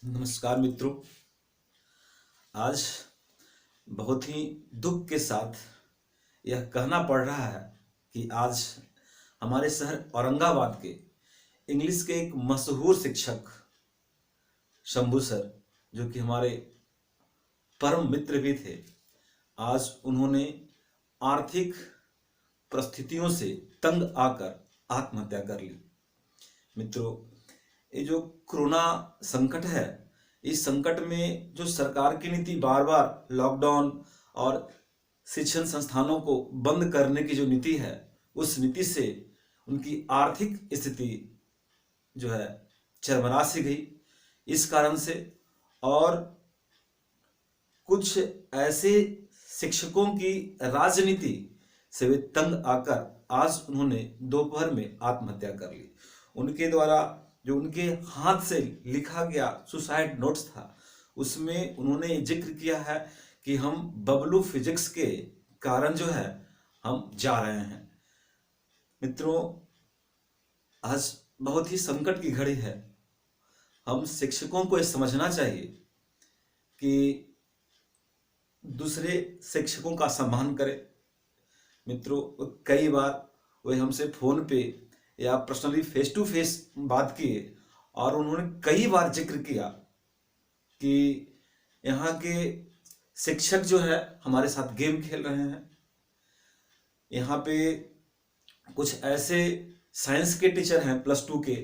नमस्कार मित्रों। आज बहुत ही दुख के साथ यह कहना पड़ रहा है कि आज हमारे शहर औरंगाबाद के इंग्लिश के एक मशहूर शिक्षक शंभू सर, जो कि हमारे परम मित्र भी थे, आज उन्होंने आर्थिक परिस्थितियों से तंग आकर आत्महत्या कर ली। मित्रों, ये जो कोरोना संकट है, इस संकट में जो सरकार की नीति बार बार लॉकडाउन और शिक्षण संस्थानों को बंद करने की जो नीति है, उस नीति से उनकी आर्थिक स्थिति जो है चरमरा सी गई। इस कारण से और कुछ ऐसे शिक्षकों की राजनीति से वे तंग आकर आज उन्होंने दोपहर में आत्महत्या कर ली। उनके द्वारा जो उनके हाथ से लिखा गया सुसाइड नोट्स था, उसमें उन्होंने जिक्र किया है कि हम बबलू फिजिक्स के कारण जो है हम जा रहे हैं। मित्रों, आज बहुत ही संकट की घड़ी है। हम शिक्षकों को यह समझना चाहिए कि दूसरे शिक्षकों का सम्मान करें। मित्रों, कई बार वे हमसे फोन पे या पर्सनली फेस टू फेस बात किए और उन्होंने कई बार जिक्र किया कि यहाँ के शिक्षक जो है हमारे साथ गेम खेल रहे हैं। यहाँ पे कुछ ऐसे साइंस के टीचर हैं +2 के,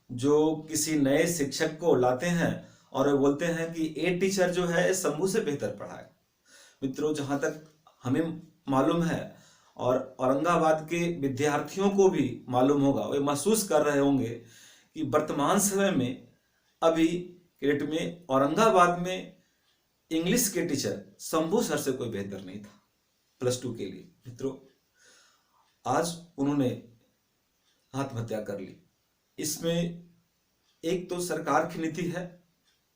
जो किसी नए शिक्षक को लाते हैं और वे बोलते हैं कि ये टीचर जो है शंभू से बेहतर पढ़ाए। मित्रों, जहाँ तक हमें मालूम है और औरंगाबाद के विद्यार्थियों को भी मालूम होगा, वे महसूस कर रहे होंगे कि वर्तमान समय में अभी के डेट में औरंगाबाद में इंग्लिश के टीचर शंभू सर से कोई बेहतर नहीं था +2 के लिए। मित्रों, आज उन्होंने आत्महत्या कर ली। इसमें एक तो सरकार की नीति है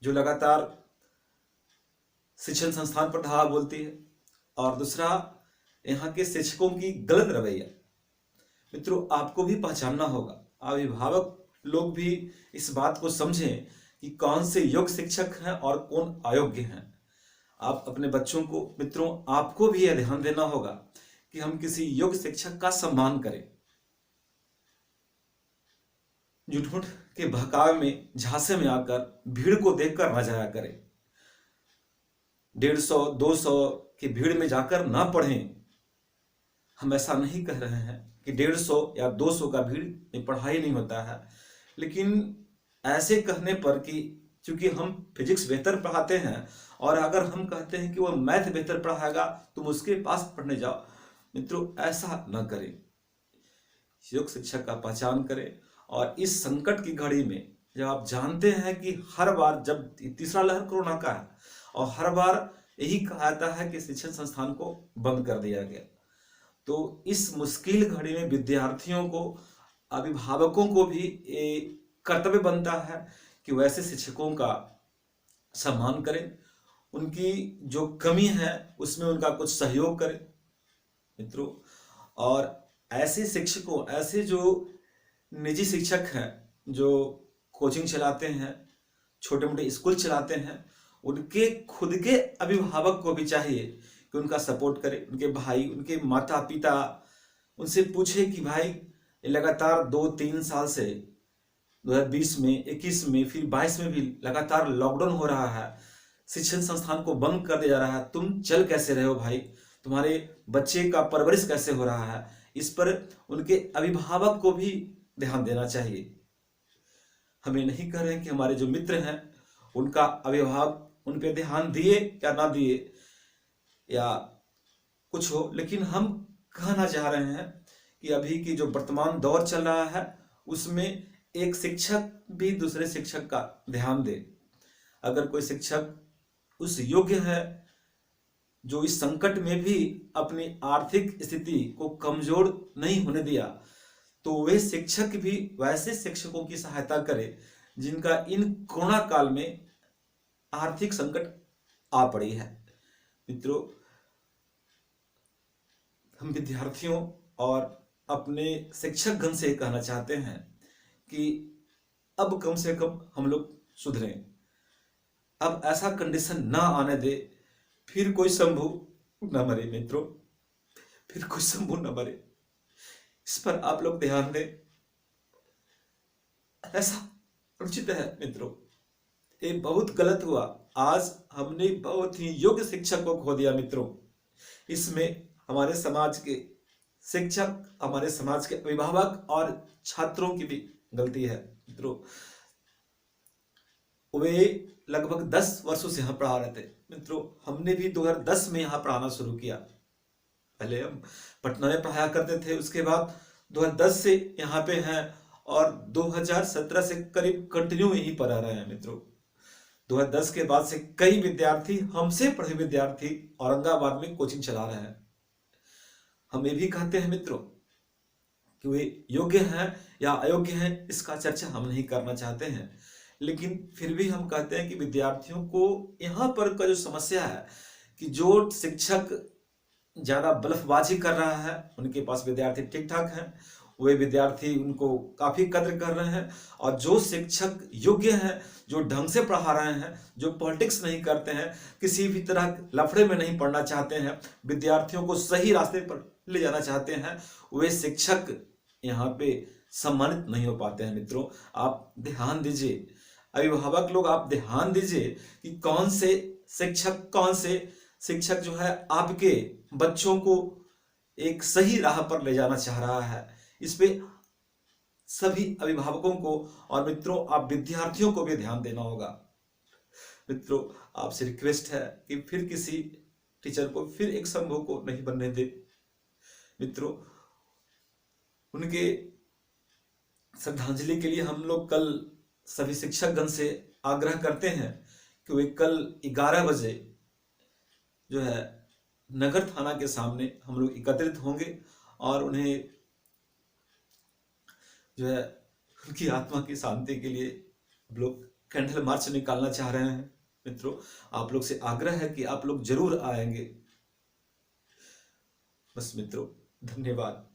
जो लगातार शिक्षण संस्थान पर धावा बोलती है, और दूसरा यहाँ के शिक्षकों की गलत रवैया। मित्रों, आपको भी पहचानना होगा, अभिभावक लोग भी इस बात को समझें कि कौन से योग्य शिक्षक हैं और कौन अयोग्य हैं। आप अपने बच्चों को, मित्रों, आपको भी यह ध्यान देना होगा कि हम किसी योग्य शिक्षक का सम्मान करें। झूठ के बहकावे में, झांसे में आकर भीड़ को देखकर न जाया करें। 150-200 की भीड़ में जाकर ना पढ़ें। हम ऐसा नहीं कह रहे हैं कि 150 या 200 का भीड़ में पढ़ाई नहीं होता है, लेकिन ऐसे कहने पर कि चूंकि हम फिजिक्स बेहतर पढ़ाते हैं और अगर हम कहते हैं कि वो मैथ बेहतर पढ़ाएगा तुम उसके पास पढ़ने जाओ, मित्रों, ऐसा न करें। योग्य शिक्षक का पहचान करें। और इस संकट की घड़ी में जब आप जानते हैं कि हर बार जब तीसरा लहर कोरोना का है और हर बार यही कहा जाता है कि शिक्षण संस्थान को बंद कर दिया गया, तो इस मुश्किल घड़ी में विद्यार्थियों को, अभिभावकों को भी एक कर्तव्य बनता है कि वैसे शिक्षकों का सम्मान करें, उनकी जो कमी है उसमें उनका कुछ सहयोग करें। मित्रों, और ऐसे शिक्षकों, ऐसे जो निजी शिक्षक हैं जो कोचिंग चलाते हैं, छोटे मोटे स्कूल चलाते हैं, उनके खुद के अभिभावक को भी चाहिए कि उनका सपोर्ट करें। उनके भाई, उनके माता पिता उनसे पूछे कि भाई लगातार 2-3 साल से 2020 में, 21 में, फिर 22 में भी लगातार लॉकडाउन हो रहा है, शिक्षण संस्थान को बंद कर दिया जा रहा है, तुम चल कैसे रहे हो भाई, तुम्हारे बच्चे का परवरिश कैसे हो रहा है। इस पर उनके अभिभावक को भी ध्यान देना चाहिए। हमें नहीं कह रहे हैं कि हमारे जो मित्र हैं उनका अभिभावक उन पे ध्यान दिए या ना दिए या कुछ हो, लेकिन हम कहना चाह रहे हैं कि अभी की जो वर्तमान दौर चल रहा है उसमें एक शिक्षक भी दूसरे शिक्षक का ध्यान दे। अगर कोई शिक्षक उस योग्य है जो इस संकट में भी अपनी आर्थिक स्थिति को कमजोर नहीं होने दिया, तो वे शिक्षक भी वैसे शिक्षकों की सहायता करें जिनका इन कोरोना काल में आर्थिक संकट आ पड़ी है। मित्रों, हम विद्यार्थियों और अपने शिक्षकगण से कहना चाहते हैं कि अब कम से कम हम लोग सुधरें। अब ऐसा कंडीशन ना आने दे, फिर कोई शंभू न मरे मित्रों, फिर कोई शंभू न मरे। इस पर आप लोग ध्यान दें, ऐसा अनुचित है मित्रों, ये बहुत गलत हुआ। आज हमने बहुत ही योग्य शिक्षक को खो दिया मित्रों। इसमें हमारे समाज के शिक्षक, हमारे समाज के अभिभावक और छात्रों की भी गलती है मित्रों। वे लगभग 10 वर्षों से यहाँ पढ़ा रहे थे मित्रों। हमने भी 2010 में यहाँ पढ़ाना शुरू किया। पहले हम पटना में पढ़ाया करते थे, उसके बाद 2010 से यहाँ पे हैं और 2017 से करीब कंटिन्यू यहीं पढ़ा रहे हैं मित्रों। 2010 के बाद से कई विद्यार्थी, हमसे पढ़े विद्यार्थी औरंगाबाद में कोचिंग चला रहे हैं। हम ये भी कहते हैं मित्रों कि वे योग्य हैं या अयोग्य हैं, इसका चर्चा हम नहीं करना चाहते हैं, लेकिन फिर भी हम कहते हैं कि विद्यार्थियों को यहाँ पर का जो समस्या है कि जो शिक्षक ज़्यादा बल्फबाजी कर रहा है, उनके पास विद्यार्थी ठीक ठाक हैं, वे विद्यार्थी उनको काफ़ी कद्र कर रहे हैं, और जो शिक्षक योग्य हैं, जो ढंग से पढ़ा रहे हैं, जो पॉलिटिक्स नहीं करते हैं, किसी भी तरह लफड़े में नहीं पढ़ना चाहते हैं, विद्यार्थियों को सही रास्ते पर ले जाना चाहते हैं, वे शिक्षक यहाँ पे सम्मानित नहीं हो पाते हैं मित्रों। आप ध्यान दीजिए, अभिभावक लोग आप ध्यान दीजिए कि कौन से शिक्षक जो है आपके बच्चों को एक सही राह पर ले जाना चाह रहा है। इस पे सभी अभिभावकों को और मित्रों आप विद्यार्थियों को भी ध्यान देना होगा। मित्रों आपसे रिक्वेस्ट है कि फिर किसी टीचर को, फिर एक शंभू को नहीं बनने दे मित्रों। उनके श्रद्धांजलि के लिए हम लोग कल सभी शिक्षकगण से आग्रह करते हैं कि वे कल 11 बजे जो है नगर थाना के सामने हम लोग एकत्रित होंगे और उन्हें जो है उनकी आत्मा की शांति के लिए हम लोग कैंडल मार्च निकालना चाह रहे हैं मित्रों। आप लोग से आग्रह है कि आप लोग जरूर आएंगे। बस मित्रों, धन्यवाद।